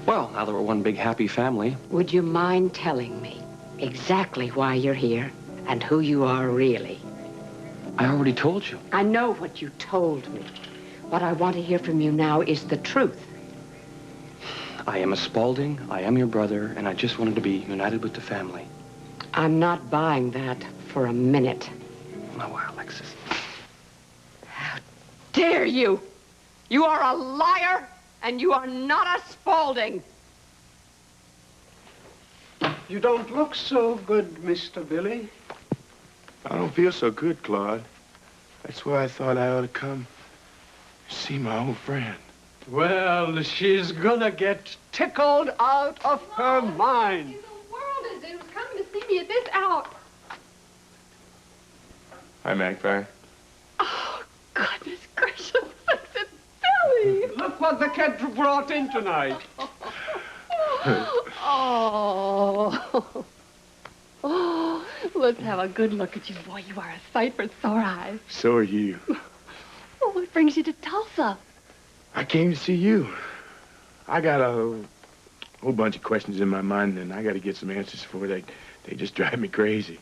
Well, now that we're one big happy family. Would you mind telling me exactly why you're here and who you are really? I already told you. I know what you told me. What I want to hear from you now is the truth. I am a Spaulding, I am your brother, and I just wanted to be united with the family. I'm not buying that for a minute. Oh, wow, Alexis. How dare you! You are a liar, and you are not a Spaulding. You don't look so good, Mr. Billy. I don't feel so good, Claude. That's why I thought I ought to come see my old friend. Well, she's gonna get tickled out of her mind. What in the world is it? Who's coming to see me at this hour? Hi, Magpie. Oh, goodness gracious. It's Billy. Look what the kid brought in tonight. Oh. Oh, let's have a good look at you. Boy, you are a sight for sore eyes. So are you. Oh, what brings you to Tulsa? I came to see you. I got a whole bunch of questions in my mind, and I got to get some answers for it. They just drive me crazy.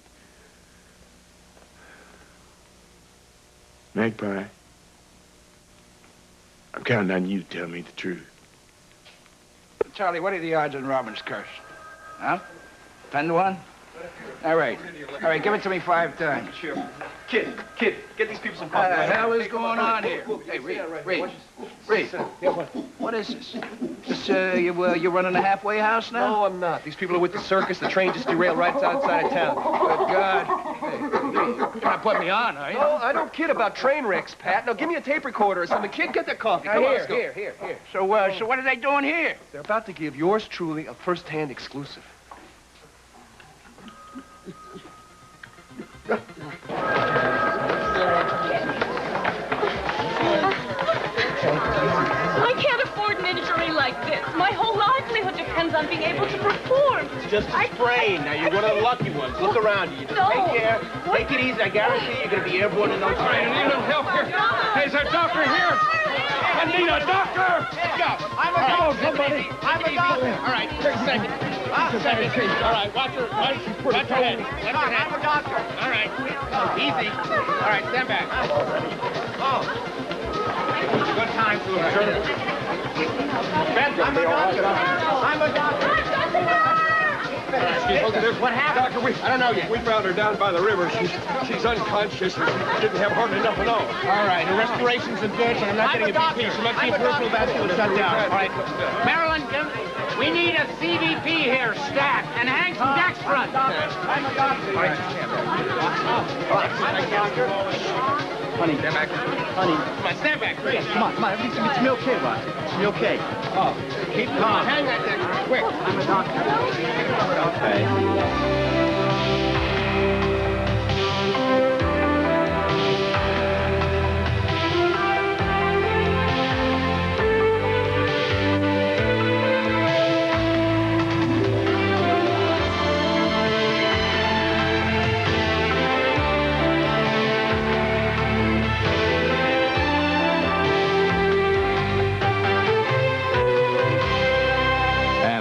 Magpie, I'm counting on you to tell me the truth. Charlie, what are the odds on Robin's curse? Huh? 10 to 1? All right. All right, give it to me 5 times. Sure. Kid, get these people some What coffee. the hell is going on here? Hey, Reed. What is this? You running a halfway house now? No, I'm not. These people are with the circus. The train just derailed right outside of town. Good God. Hey, you're gonna put me on, are you? No, I don't kid about train wrecks, Pat. Now, give me a tape recorder or something. Kid, get the coffee. Come on, let's go. Here. So what are they doing here? They're about to give yours truly a first-hand exclusive. I can't afford an injury like this. My whole livelihood depends on being able to perform. It's just a sprain. Now, you're one of the lucky ones. Look around you. You just take care. Take it easy. I guarantee you're going to be airborne in no time. I need a little help here. Hey, is there a doctor here? I need a doctor. I'm a doctor. Somebody. I'm a doctor. All right, take a second. Second. All right, watch your head. Watch your head. I'm a doctor. All right. Easy. All right, stand back. Oh. Good time for it. I'm a doctor. I'm a doctor. What happened? Doctor, I don't know yet. We found her down by the river. She's unconscious and didn't have hardly enough at all. All right, her respirations are good, but I'm not getting a BP. She must be a peripheral vascular shutdown. All right. Marilyn, we need a CVP here, stat, and hang some dextran. I'm a doctor. All right. I'm a doctor. Honey. Stand back. Honey. Come on, stand back, please. Come on. It's me okay, Rod. It's me okay. Oh, keep calm. Hang that there, quick. I'm a doctor. Okay.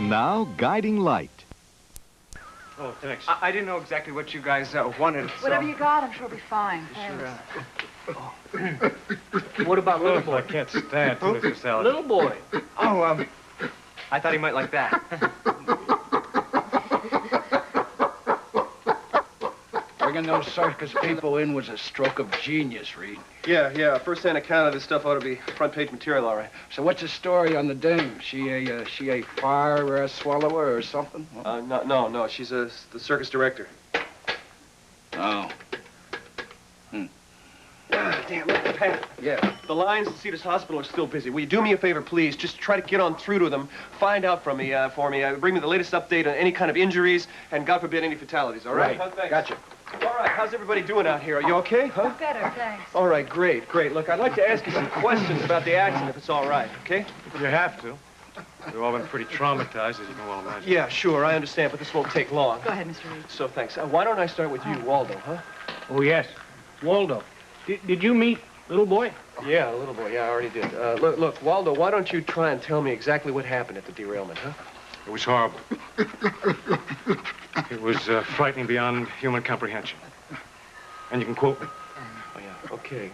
Now, Guiding Light. Oh, thanks. I didn't know exactly what you guys wanted. Whatever you got, I'm sure it'll be fine. What about little boy? I can't stand Mr. Salad. Little boy? Oh, I thought he might like that. Bringing those circus people in was a stroke of genius, Reed. Yeah. First-hand account of this stuff ought to be front-page material, all right. So what's the story on the dame? She a fire swallower or something? No. She's the circus director. Oh. Damn, look, Pat. Yeah. The lines at Cedars Hospital are still busy. Will you do me a favor, please? Just try to get on through to them. Find out for me. Bring me the latest update on any kind of injuries, and God forbid any fatalities, all right? Right. Gotcha. All right, how's everybody doing out here? Are you okay? Huh? Better, thanks. All right, great. Look, I'd like to ask you some questions about the accident, if it's all right, okay? You have to. We've all been pretty traumatized, as you can well imagine. Yeah, sure, I understand, but this won't take long. Go ahead, Mr. Reed. So, thanks. Why don't I start with you, Waldo, huh? Oh, yes. Waldo, did you meet Little boy? Yeah, little boy. Yeah, I already did. Look, Waldo, why don't you try and tell me exactly what happened at the derailment, huh? It was horrible. It was frightening beyond human comprehension. And you can quote me. Oh, yeah. Okay.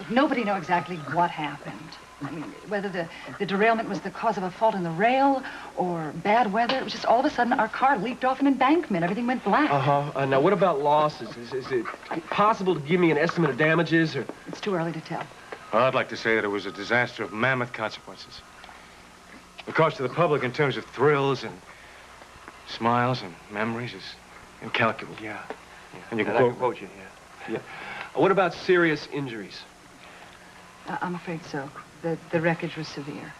Nobody know exactly what happened. I mean, whether the derailment was the cause of a fault in the rail or bad weather. It was just all of a sudden our car leaped off an embankment. Everything went black. Now, what about losses? Is it possible to give me an estimate of damages, or...? It's too early to tell. Well, I'd like to say that it was a disaster of mammoth consequences. The cost to the public in terms of thrills and smiles and memories is incalculable. Yeah. And you can I quote... can quote you, yeah. What about serious injuries? I'm afraid so. The wreckage was severe.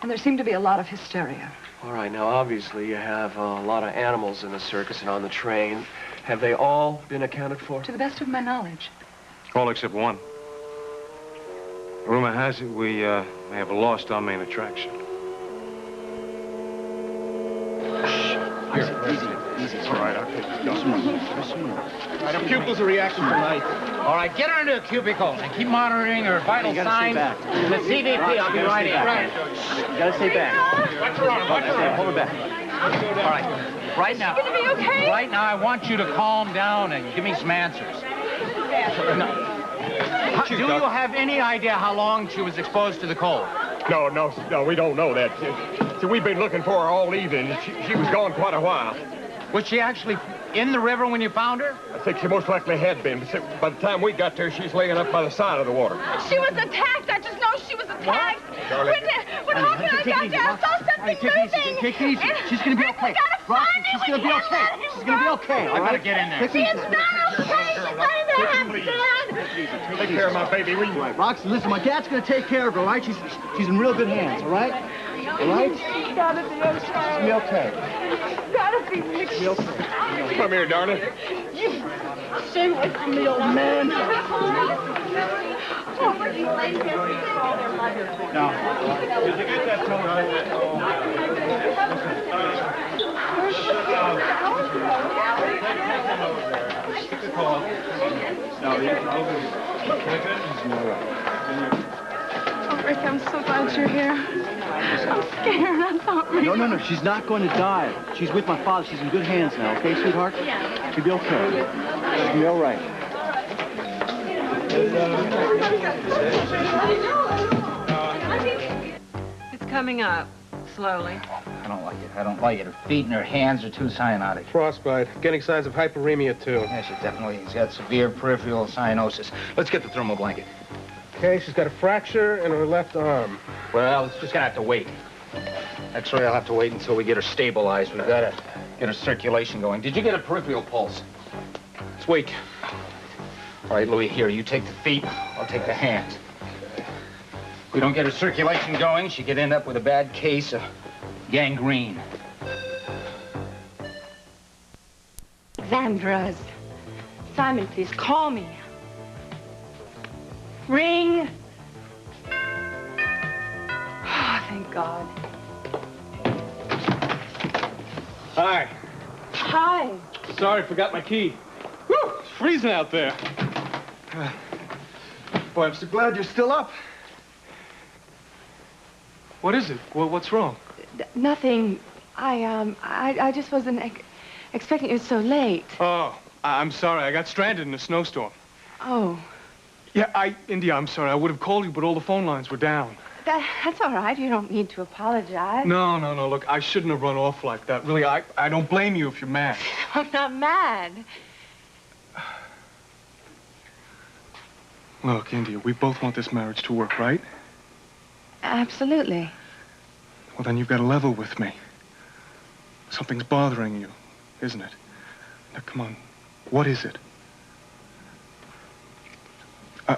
And there seemed to be a lot of hysteria. All right, now, obviously, you have a lot of animals in the circus and on the train. Have they all been accounted for? To the best of my knowledge. All except one. Rumor has it we may have lost our main attraction. Easy. All right, I'll take it. All right, the pupils are reacting tonight. All right, get her into a cubicle and keep monitoring her vital signs. The CVP, I'll be right in. You gotta stay back. Watch her arm. Hold her back. All right. Right now. Gonna be okay? Right now, I want you to calm down and give me some answers. Do you have any idea how long she was exposed to the cold? No, we don't know that. So we've been looking for her all evening. She was gone quite a while. Was she actually in the river when you found her? I think she most likely had been. By the time we got there, she's laying up by the side of the water. She was attacked. I just know she was attacked. When Hawk and I got there, I saw something moving. Take it easy. She's gonna be okay. Roxy, she's gonna be okay. She's gonna be okay. I gotta get in there. She is not okay. She's not in the house, Dad. Take care of my baby. Right, Roxy, listen, my dad's gonna take care of her, all right? She's in real good hands, all right? All right? She's gotta be okay. She's gonna be okay. She's gotta be okay. She'll be okay. Come here, darling. Stay away from me, old man. No. Did you get that Oh, Rick, I'm so glad you're here. I'm scared. I thought maybe... No. She's not going to die. She's with my father. She's in good hands now, okay, sweetheart? Yeah. She'll be okay. She'll be all right. It's coming up, slowly. I don't like it. I don't like it. Her feet and her hands are too cyanotic. Frostbite. Getting signs of hyperemia, too. Yeah, she definitely has got severe peripheral cyanosis. Let's get the thermal blanket. Okay, she's got a fracture in her left arm. Well, it's just gonna have to wait. X-ray, I'll have to wait until we get her stabilized. We've got to get her circulation going. Did you get a peripheral pulse? Let's wait. All right, Louis, here, you take the feet, I'll take the hands. If we don't get her circulation going, she could end up with a bad case of gangrene. Vandras. Simon, please, call me. Ring. Oh, thank God. Hi. Hi. Sorry, forgot my key. Whew, it's freezing out there. Boy, I'm so glad you're still up. What is it? What's wrong? Nothing. I just wasn't expecting it was so late. Oh, I'm sorry. I got stranded in a snowstorm. Oh. Yeah, India, I'm sorry. I would have called you, but all the phone lines were down. That's all right. You don't need to apologize. No. Look, I shouldn't have run off like that. Really, I don't blame you if you're mad. I'm not mad. Look, India, we both want this marriage to work, right? Absolutely. Well, then you've got to level with me. Something's bothering you, isn't it? Now, come on. What is it?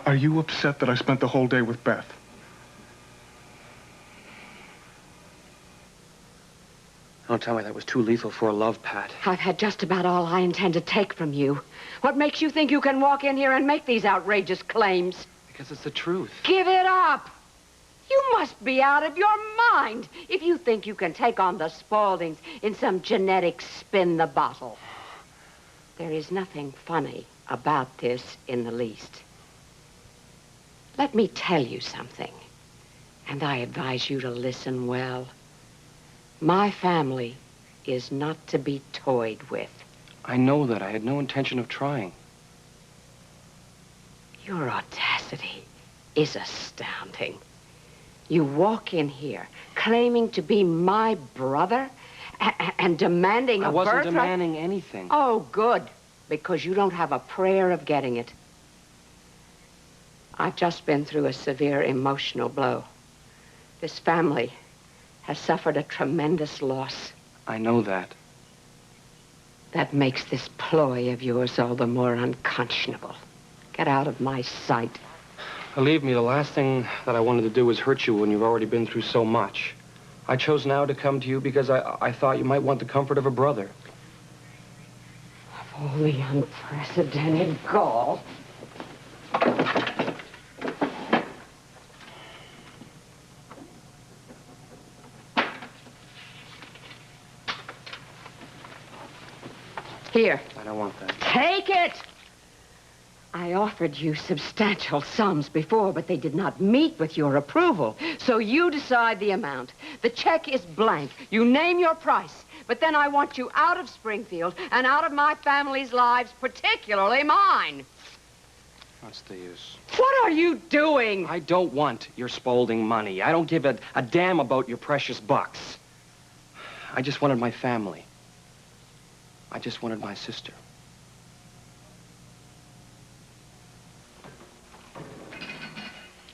Are you upset that I spent the whole day with Beth? Don't tell me that was too lethal for a love, Pat. I've had just about all I intend to take from you. What makes you think you can walk in here and make these outrageous claims? Because it's the truth. Give it up. You must be out of your mind if you think you can take on the Spauldings in some genetic spin the bottle. There is nothing funny about this in the least. Let me tell you something, and I advise you to listen well. My family is not to be toyed with. I know that. I had no intention of trying. Your audacity is astounding. You walk in here claiming to be my brother and demanding a birthright. I wasn't demanding anything. Oh, good, because you don't have a prayer of getting it. I've just been through a severe emotional blow. This family has suffered a tremendous loss. I know that. That makes this ploy of yours all the more unconscionable. Get out of my sight. Believe me, the last thing that I wanted to do was hurt you when you've already been through so much. I chose now to come to you because I thought you might want the comfort of a brother. Of all the unprecedented gall. Here. I don't want that. Take it! I offered you substantial sums before, but they did not meet with your approval. So you decide the amount. The check is blank. You name your price. But then I want you out of Springfield and out of my family's lives, particularly mine. What's the use? What are you doing? I don't want your Spaulding money. I don't give a damn about your precious bucks. I just wanted my family. I just wanted my sister.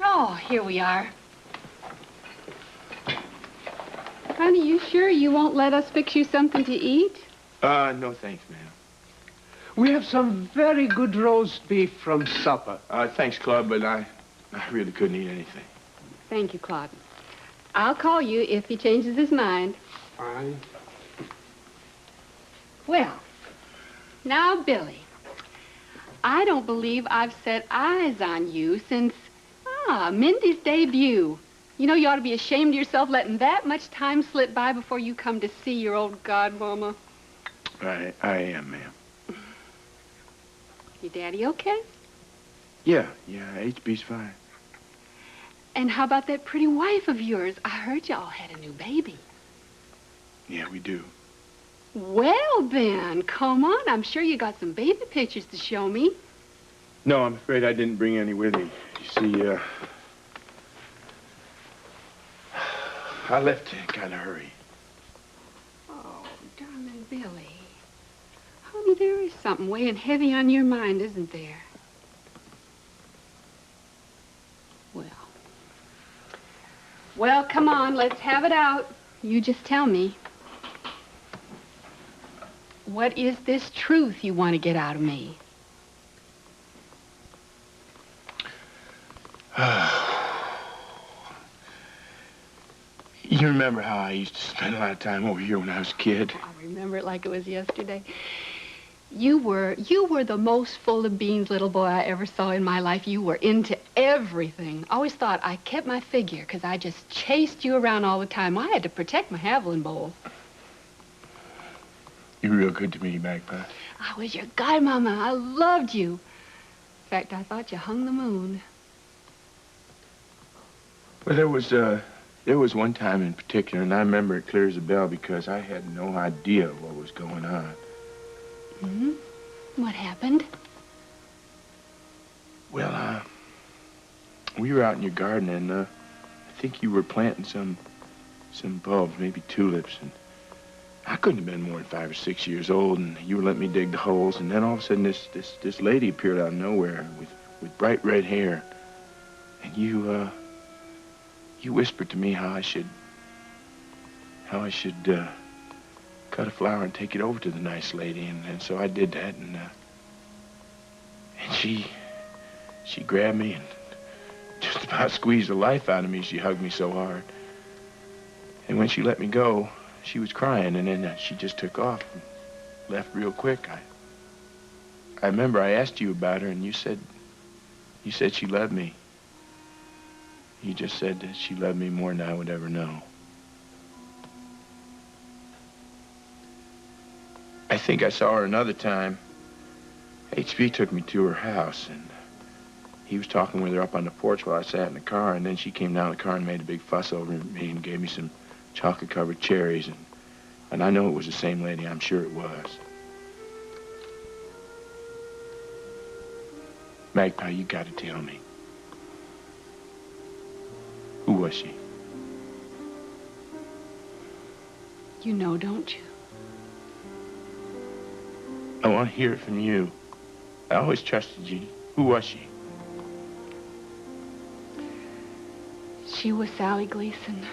Oh, here we are. Honey, you sure you won't let us fix you something to eat? No thanks, ma'am. We have some very good roast beef from supper. Thanks, Club, but I really couldn't eat anything. Thank you, Claude. I'll call you if he changes his mind. Fine. Well, now, Billy, I don't believe I've set eyes on you since, Mindy's debut. You know, you ought to be ashamed of yourself letting that much time slip by before you come to see your old godmama. I am, ma'am. Your daddy okay? Yeah, HB's fine. And how about that pretty wife of yours? I heard y'all had a new baby. Yeah, we do. Well, then, come on. I'm sure you got some baby pictures to show me. No, I'm afraid I didn't bring any with me. You see, I left in kind of hurry. Oh, darling Billy. Honey, there is something weighing heavy on your mind, isn't there? Well, come on. Let's have it out. You just tell me. What is this truth you want to get out of me? You remember how I used to spend a lot of time over here when I was a kid? I remember it like it was yesterday. You were the most full of beans little boy I ever saw in my life. You were into everything. I always thought I kept my figure because I just chased you around all the time. I had to protect my Haviland bowl. You were real good to me, Magpie. I was your godmama. I loved you. In fact, I thought you hung the moon. Well, there was one time in particular, and I remember it clear as a bell because I had no idea what was going on. Mm-hmm. What happened? Well, we were out in your garden, and I think you were planting some bulbs, maybe tulips, and I couldn't have been more than 5 or 6 years old, and you were letting me dig the holes, and then all of a sudden this lady appeared out of nowhere with bright red hair, and you whispered to me how I should cut a flower and take it over to the nice lady, and so I did that, and she grabbed me and just about squeezed the life out of me. She hugged me so hard, and when she let me go, she was crying, and then she just took off and left real quick. I remember I asked you about her, and you said she loved me. You just said that she loved me more than I would ever know. I think I saw her another time. HB took me to her house, and he was talking with her up on the porch while I sat in the car, and then she came down the car and made a big fuss over me and gave me some chocolate-covered cherries, and I know it was the same lady. I'm sure it was. Magpie, you gotta tell me. Who was she? You know, don't you? I want to hear it from you. I always trusted you. Who was she? She was Sally Gleason,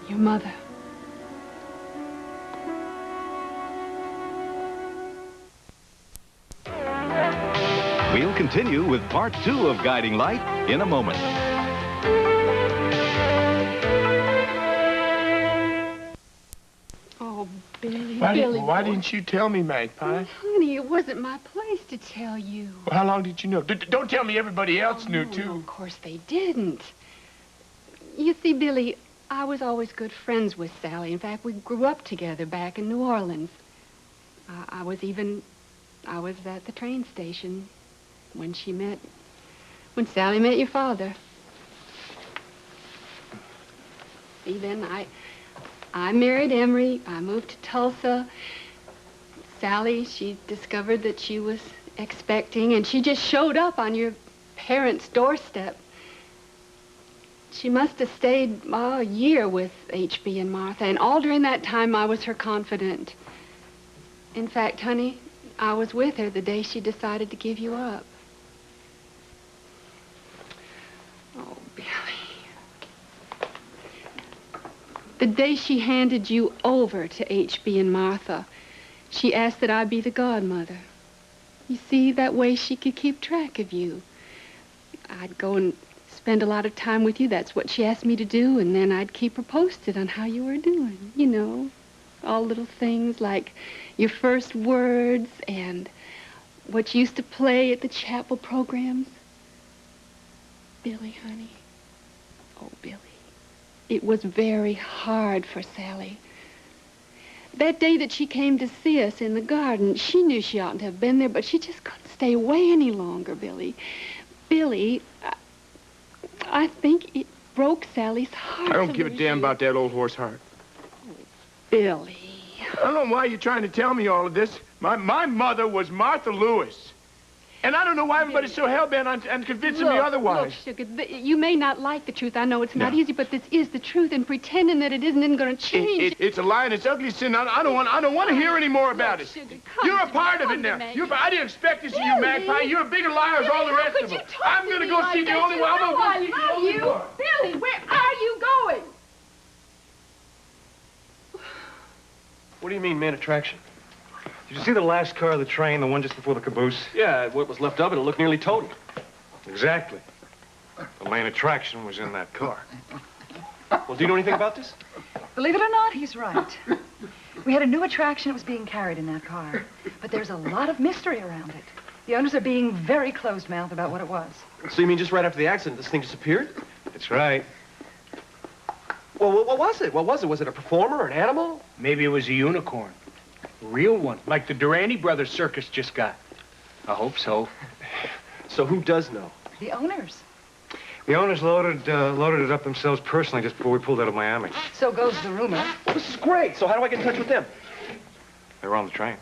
your mother. We'll continue with part 2 of Guiding Light in a moment. Oh, Billy, Why didn't you tell me, Magpie? Honey, it wasn't my place to tell you. Well, how long did you know? Don't tell me everybody else knew, too. No, of course they didn't. You see, Billy, I was always good friends with Sally. In fact, we grew up together back in New Orleans. I was at the train station when Sally met your father. See, then I married Emery. I moved to Tulsa. Sally, she discovered that she was expecting, and she just showed up on your parents' doorstep. She must have stayed a year with H.B. and Martha, and all during that time I was her confidant. In fact, honey, I was with her the day she decided to give you up. Oh, Billy. The day she handed you over to H.B. and Martha, she asked that I be the godmother. You see, that way she could keep track of you. I'd go and spend a lot of time with you. That's what she asked me to do, and then I'd keep her posted on how you were doing. You know, all little things like your first words and what you used to play at the chapel programs. Billy, honey. Oh, Billy. It was very hard for Sally. That day that she came to see us in the garden, she knew she oughtn't to have been there, but she just couldn't stay away any longer, Billy. Billy, I think it broke Sally's heart. I don't give a damn about that old horse heart. Billy. I don't know why you're trying to tell me all of this. My mother was Martha Lewis. And I don't know why everybody's so hell-bent on convincing me otherwise. Look, sugar, you may not like the truth. I know it's not easy, but this is the truth, and pretending that it isn't going to change. It's a lie and it's ugly sin. I don't want to hear any more about it. Sugar, you're a part of it now. I didn't expect this of you, Magpie. You're a bigger liar as all the rest of them. I'm going to go see the only one. I'm going to go see the only one. Billy, where are you going? What do you mean, main attraction? Did you see the last car of the train, the one just before the caboose? Yeah, what was left of it looked nearly totaled. Exactly. The main attraction was in that car. Well, do you know anything about this? Believe it or not, he's right. We had a new attraction that was being carried in that car. But there's a lot of mystery around it. The owners are being very closed-mouthed about what it was. So you mean just right after the accident, this thing disappeared? That's right. Well, what was it? What was it? Was it a performer or an animal? Maybe it was a unicorn. A real one, like the Durante Brothers circus just got. I hope so. So who does know? The owners. The owners loaded it up themselves personally just before we pulled out of Miami. So goes the rumor. Well, this is great. So how do I get in touch with them? They were on the train.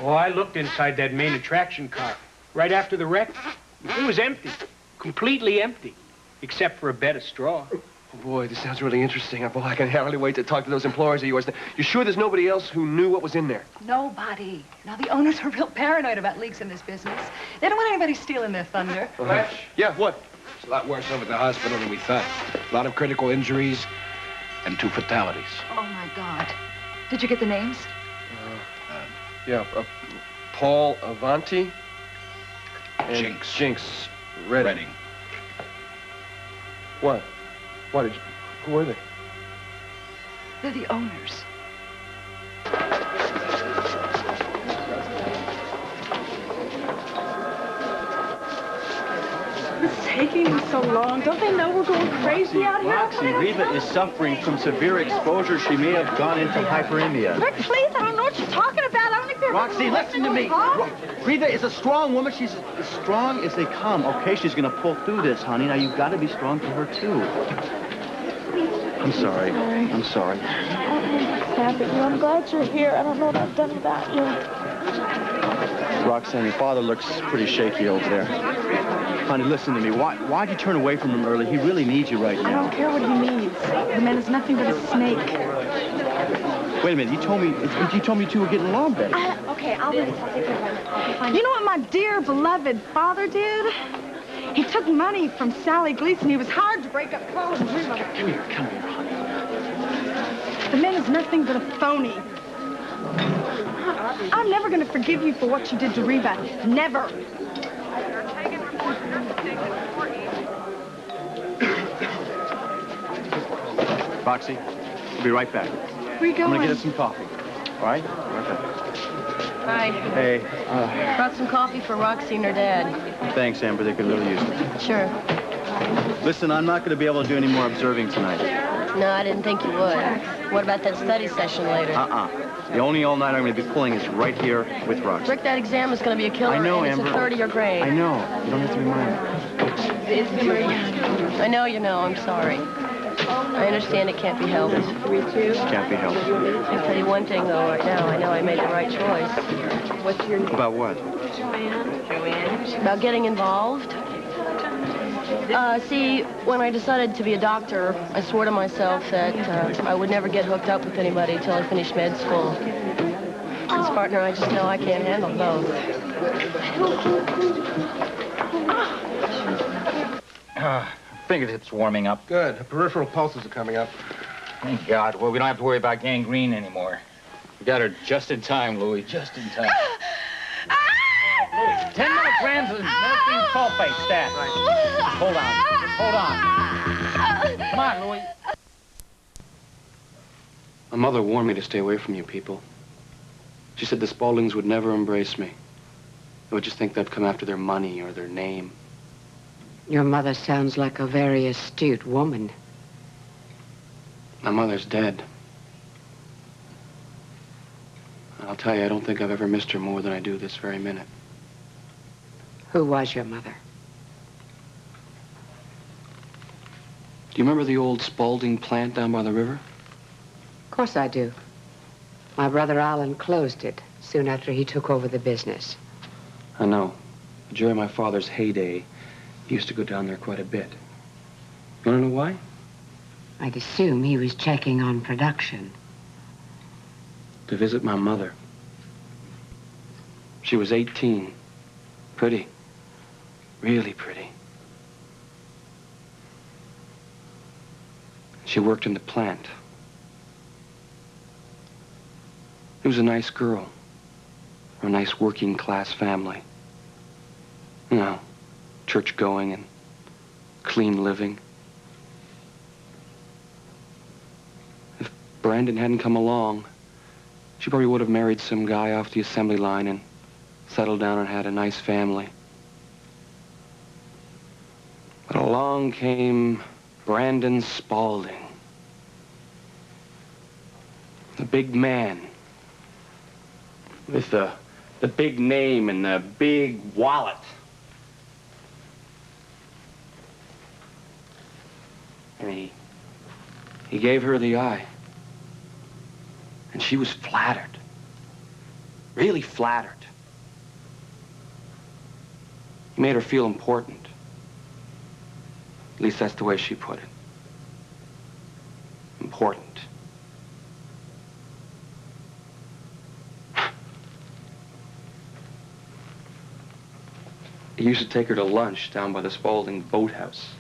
Oh, I looked inside that main attraction car. Right after the wreck, it was empty. Completely empty. Except for a bed of straw. Oh, boy, this sounds really interesting. Boy, I can hardly wait to talk to those employers of yours. You sure there's nobody else who knew what was in there? Nobody. Now, the owners are real paranoid about leaks in this business. They don't want anybody stealing their thunder. Flash? Yeah, what? It's a lot worse over at the hospital than we thought. A lot of critical injuries and 2 fatalities. Oh, my God. Did you get the names? Paul Avanti and Jinx Redding. What? Who were they? They're the owners. It's taking so long. Don't they know we're going crazy out here? Roxy, Reva is suffering from severe exposure. She may have gone into hyperemia. Rick, please, I don't know what you're talking about. I only feel Roxy, listen to me. Rita is a strong woman. She's as strong as they come. Okay, she's going to pull through this, honey. Now, you've got to be strong for her, too. I'm sorry. I'm sorry. Happy. I'm glad you're here. I don't know what I've done without you. Roxanne, your father looks pretty shaky over there. Honey, listen to me. Why'd you turn away from him early? He really needs you right now. I don't care what he needs. The man is nothing but a snake. Wait a minute. You told me you two were getting along better. Okay, I'll do this. I'll take care of it. You know what my dear, beloved father did? He took money from Sally Gleason. He was hired to break up Carl and Reba. Come here, honey. The man is nothing but a phony. I'm never going to forgive you for what you did to Reba. Never. Roxy, we'll be right back. Where are you going? I'm going to get us some coffee. All right? Right back. Hi. Hey, Brought some coffee for Roxy and her dad. thanks, Amber. They could really use it. Sure. Listen, I'm not going to be able to do any more observing tonight. No, I didn't think you would. What about that study session later? The only all-nighter I'm going to be pulling is right here with Roxy. Rick, that exam is going to be a killer. I know, and Amber. It's a third of your grade. I know. You don't have to remind me. I know you know. I'm sorry. I understand it can't be helped. Can't be helped. I'll tell you one thing, though, right now. I know I made the right choice. What's your name? About what? Joanne. About getting involved. See, when I decided to be a doctor, I swore to myself that I would never get hooked up with anybody until I finished med school. As partner, I just know I can't handle both. Fingertips warming up. Good. Her peripheral pulses are coming up. Thank God. Well, we don't have to worry about gangrene anymore. We got her just in time, Louis. Just in time. 10 milligrams of morphine sulfate, stat. Hold on. Just hold on. Come on, Louis. My mother warned me to stay away from you people. She said the Spauldings would never embrace me. They would just think they'd come after their money or their name. Your mother sounds like a very astute woman. My mother's dead. And I'll tell you, I don't think I've ever missed her more than I do this very minute. Who was your mother? Do you remember the old Spaulding plant down by the river? Of course I do. My brother Alan closed it soon after he took over the business. I know. During my father's heyday, he used to go down there quite a bit. You want to know why? I'd assume he was checking on production. To visit my mother. She was 18. Pretty. Really pretty. She worked in the plant. She was a nice girl. From a nice working class family. You know, church going and clean living. If Brandon hadn't come along, she probably would have married some guy off the assembly line and settled down and had a nice family. But along came Brandon Spaulding. The big man. With the big name and the big wallet. And he gave her the eye. And she was flattered. Really flattered. He made her feel important. At least that's the way she put it. Important. He used to take her to lunch down by the Spaulding boathouse.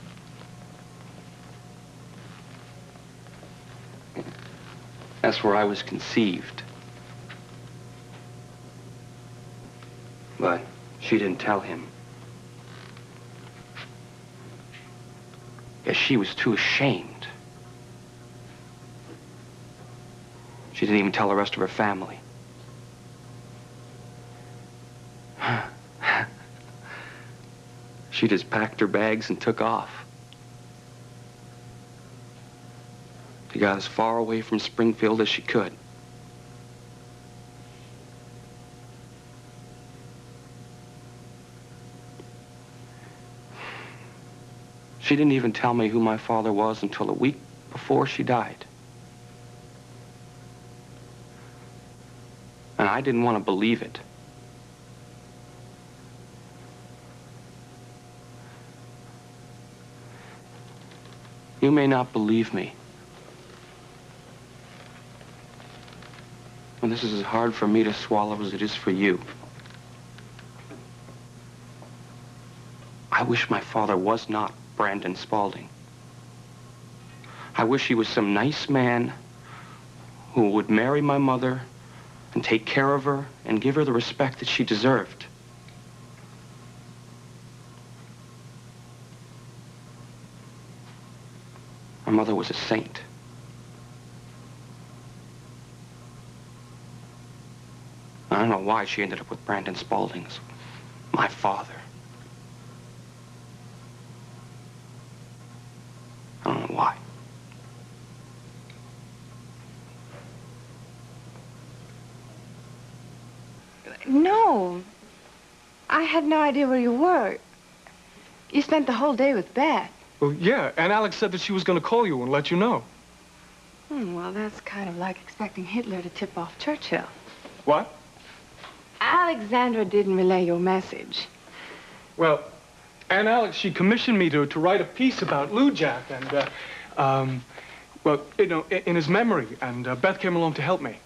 That's where I was conceived. But she didn't tell him. Guess she was too ashamed. She didn't even tell the rest of her family. She just packed her bags and took off. She got as far away from Springfield as she could. She didn't even tell me who my father was until a week before she died. And I didn't want to believe it. You may not believe me. And this is as hard for me to swallow as it is for you. I wish my father was not Brandon Spaulding. I wish he was some nice man who would marry my mother and take care of her and give her the respect that she deserved. My mother was a saint. I don't know why she ended up with Brandon Spaulding as my father. I don't know why. No. I had no idea where you were. You spent the whole day with Beth. Well, yeah, and Alex said that she was going to call you and let you know. Well, that's kind of like expecting Hitler to tip off Churchill. What? Alexandra didn't relay your message. Well, Aunt Alex, she commissioned me to write a piece about Lou Jack and, well, you know, in his memory, and Beth came along to help me.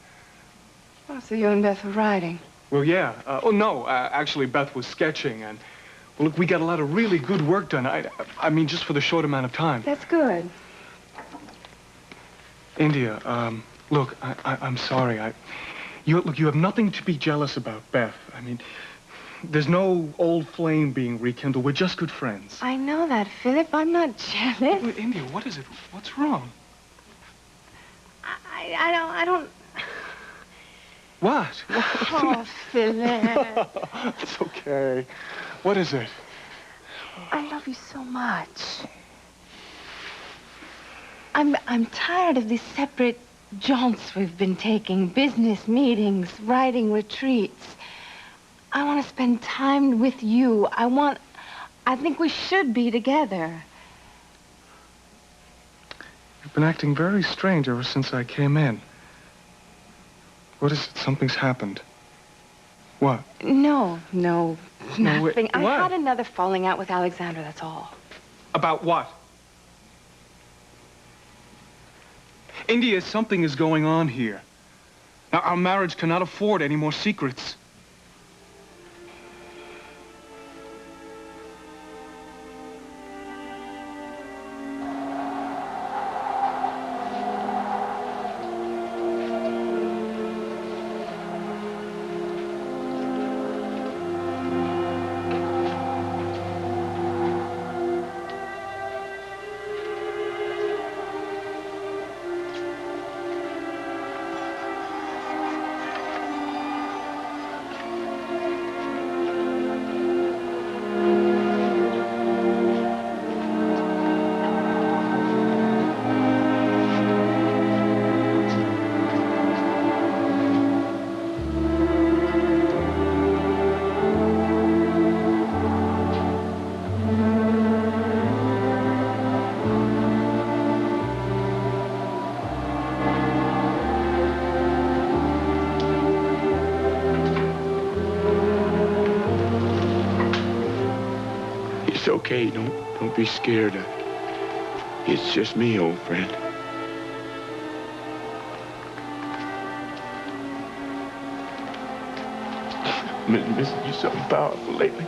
Oh, so you and Beth were writing? Well, yeah. Oh, no, actually, Beth was sketching, and, well, look, we got a lot of really good work done. I mean, just for the short amount of time. That's good. India, look, I'm sorry. Look, you have nothing to be jealous about, Beth. I mean, there's no old flame being rekindled. We're just good friends. I know that, Philip. I'm not jealous. Wait, India, what is it? What's wrong? I don't... What? Oh, Philip. It's okay. What is it? I love you so much. I'm tired of these separate jaunts we've been taking, business meetings, writing retreats. I want to spend time with you. I think we should be together. You've been acting very strange ever since I came in. What is it? Something's happened. What? No, nothing. I what? had another falling out with Alexandra, that's all. About what? India, something is going on here. Now, our marriage cannot afford any more secrets. It's okay. Don't be scared. It's just me, old friend. I've been missing you something powerful lately.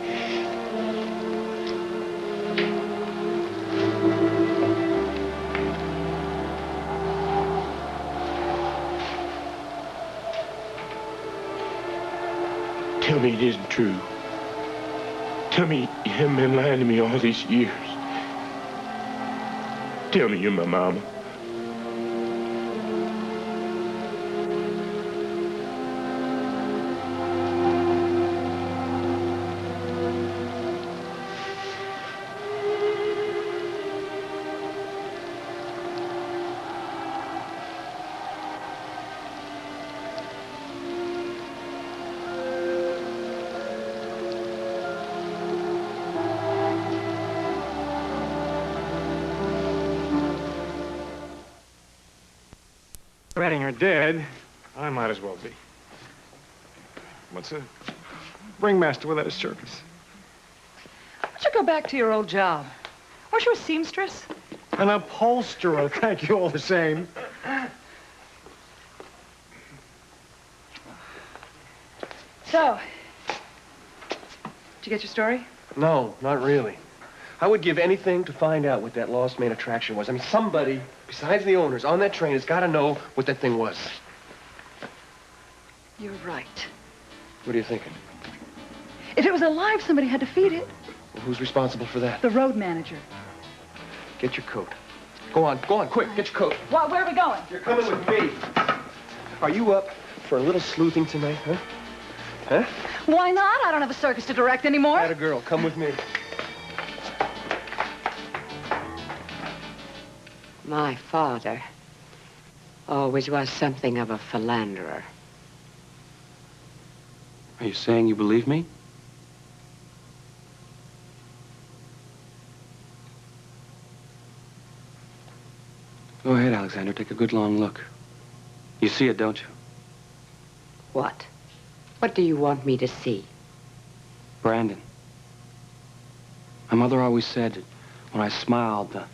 Tell me it isn't true. Tell me you haven't been lying to me all these years. Tell me you're my mama. Reading her dead, I might as well be. What's a ringmaster without a circus? Why don't you go back to your old job? Weren't you a seamstress? An upholsterer, thank you all the same. So, did you get your story? No, not really. I would give anything to find out what that lost main attraction was. I mean, somebody, besides the owners, on that train has got to know what that thing was. You're right. What are you thinking? If it was alive, somebody had to feed it. Well, who's responsible for that? The road manager. Get your coat. Go on, quick, get your coat. Well, where are we going? You're coming with me. Are you up for a little sleuthing tonight, huh? Huh? Why not? I don't have a circus to direct anymore. Atta girl, come with me. My father always was something of a philanderer. Are you saying you believe me? Go ahead, Alexander. Take a good long look. You see it, don't you? What? What do you want me to see? Brandon. My mother always said that when I smiled, the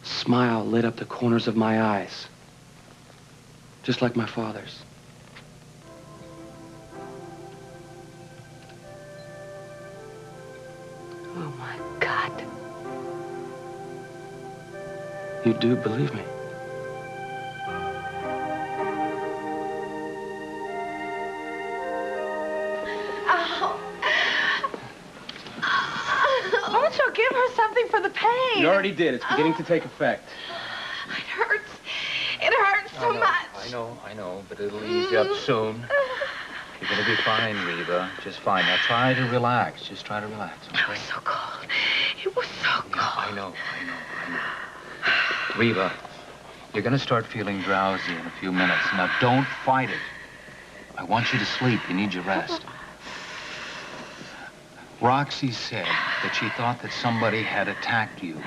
smile lit up the corners of my eyes. Just like my father's. Oh, my God. You do believe me? Why don't you give her something for the pain? You already did. It's beginning to take effect. It hurts. It hurts so much. I know, but it'll ease you up soon. You're gonna be fine, Reva. Just fine. Now try to relax. Just try to relax, okay? It was so cold. It was so cold. Yeah, I know. Reva, you're gonna start feeling drowsy in a few minutes. Now don't fight it. I want you to sleep. You need your rest. Roxy said that she thought that somebody had attacked you.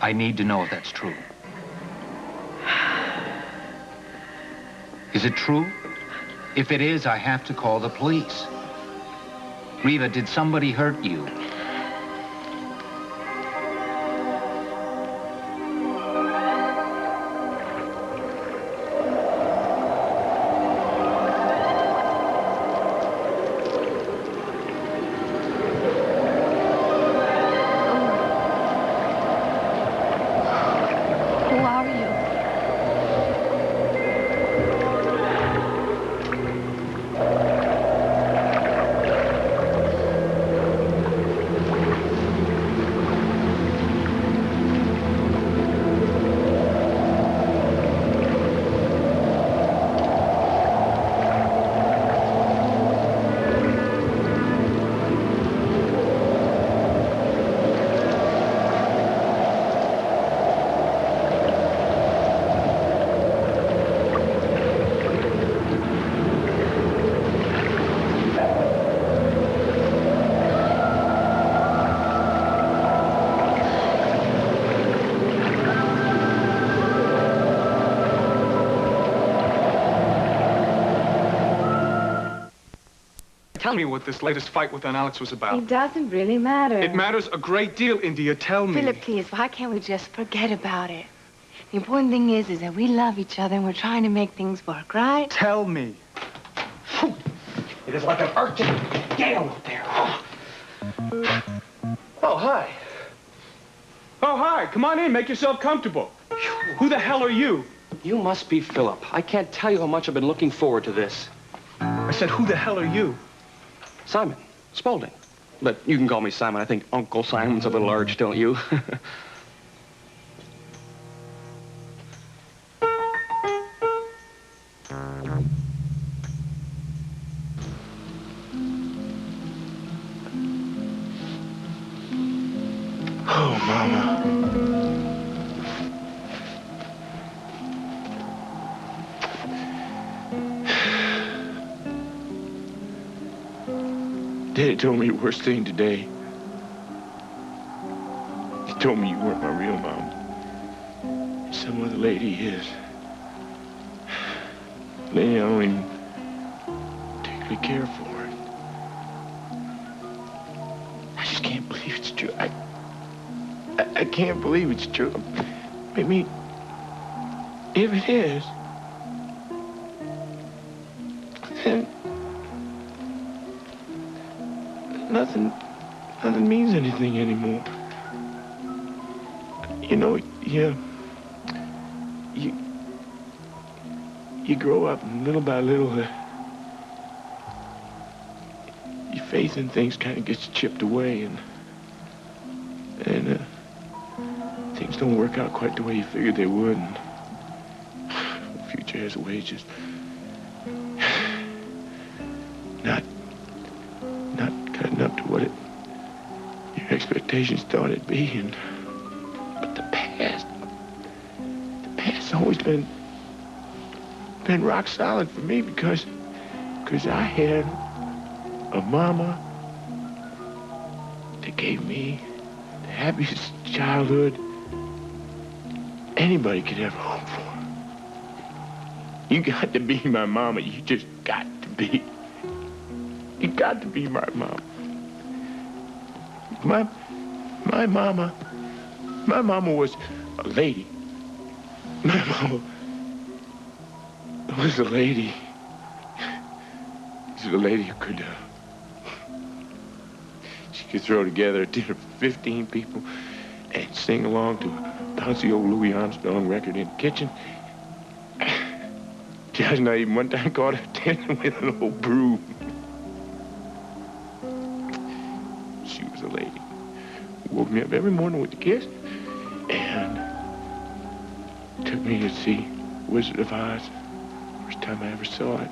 I need to know if that's true. Is it true? If it is, I have to call the police. Reva, did somebody hurt you? Who are you? Tell me what this latest fight with Aunt Alex was about. It doesn't really matter. It matters a great deal, India. Tell me. Philip, please, why can't we just forget about it? The important thing is that we love each other and we're trying to make things work, right? Tell me. It is like an Arctic gale up there. Oh, hi. Oh, hi. Come on in. Make yourself comfortable. Who the hell are you? You must be Philip. I can't tell you how much I've been looking forward to this. I said, who the hell are you? Simon Spaulding. But you can call me Simon. I think Uncle Simon's a little arch, don't you? Oh, Mama. Daddy told me the worst thing today. He told me you weren't my real mom. Some other lady is. Lady, I don't even particularly care for her. I just can't believe it's true. I can't believe it's true. I mean, if it is, then nothing means anything anymore. You know, you grow up, and little by little, your faith in things kind of gets chipped away, and things don't work out quite the way you figured they would, and the future has a way of just not cutting up to what your expectations thought it'd be, but the past's always been rock solid for me because I had a mama that gave me the happiest childhood anybody could ever hope for. You got to be my mama. You just got to be. You got to be my mama. My mama was a lady. My mama was a lady. She's a lady who could, she could throw together a dinner for 15 people and sing along to a bouncy old Louis Armstrong record in the kitchen. Josh and I even one time caught her dancing with an old broom. She was a lady who woke me up every morning with a kiss and took me to see Wizard of Oz. First time I ever saw it.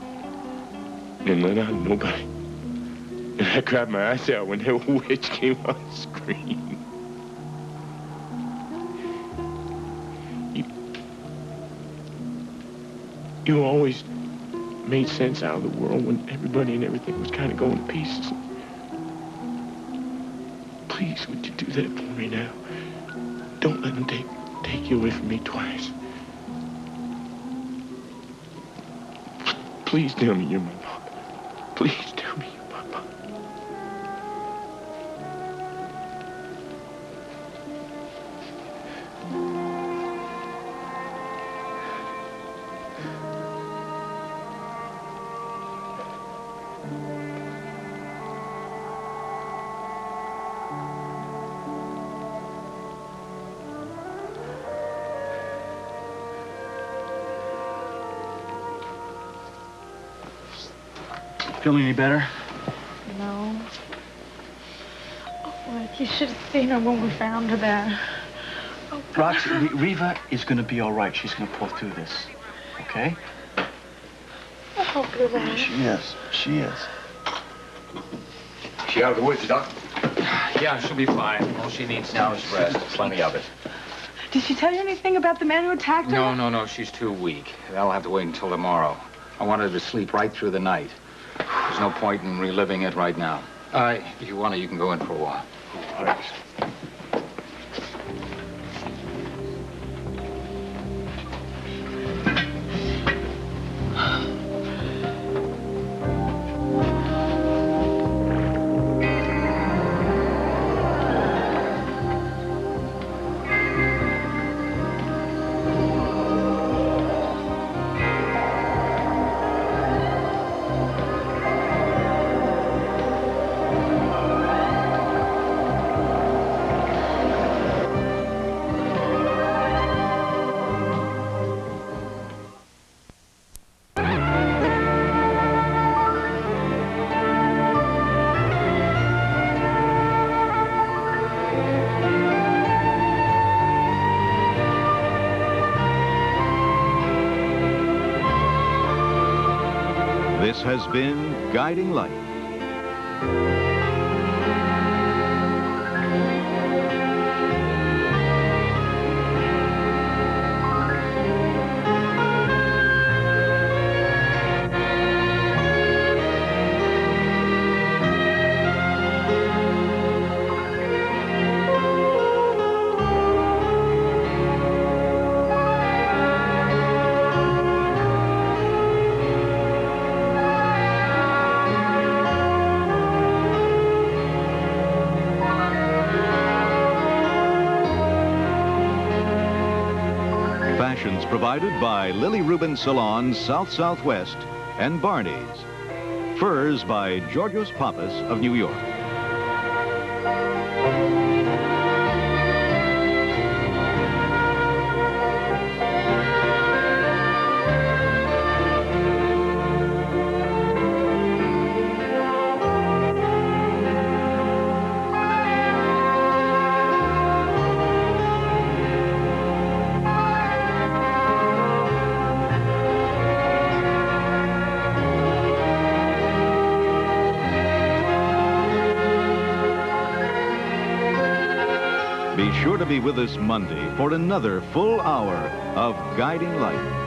Didn't let out nobody. And I cried my eyes out when that witch came on the screen. You always made sense out of the world when everybody and everything was kind of going to pieces. Please, would you do that for me now? Don't let them take you away from me twice. Please tell me you're my mom. Please tell me you're my mom. Feeling any better? No. Oh, Rick, you should have seen her when we found her there. Oh, Roxy, Reva is going to be all right. She's going to pull through this, okay? I hope you're right. She is. She is. She out of the woods, Doc? Yeah, she'll be fine. All she needs now is rest. Plenty of it. Did she tell you anything about the man who attacked her? No, she's too weak. That'll have to wait until tomorrow. I want her to sleep right through the night. There's no point in reliving it right now. If you want to, you can go in for a while. All right. This has been Guiding Light. fashions provided by Lily Rubin Salons South Southwest and Barney's. Furs by Georgios Papas of New York. Be sure to be with us Monday for another full hour of Guiding Light.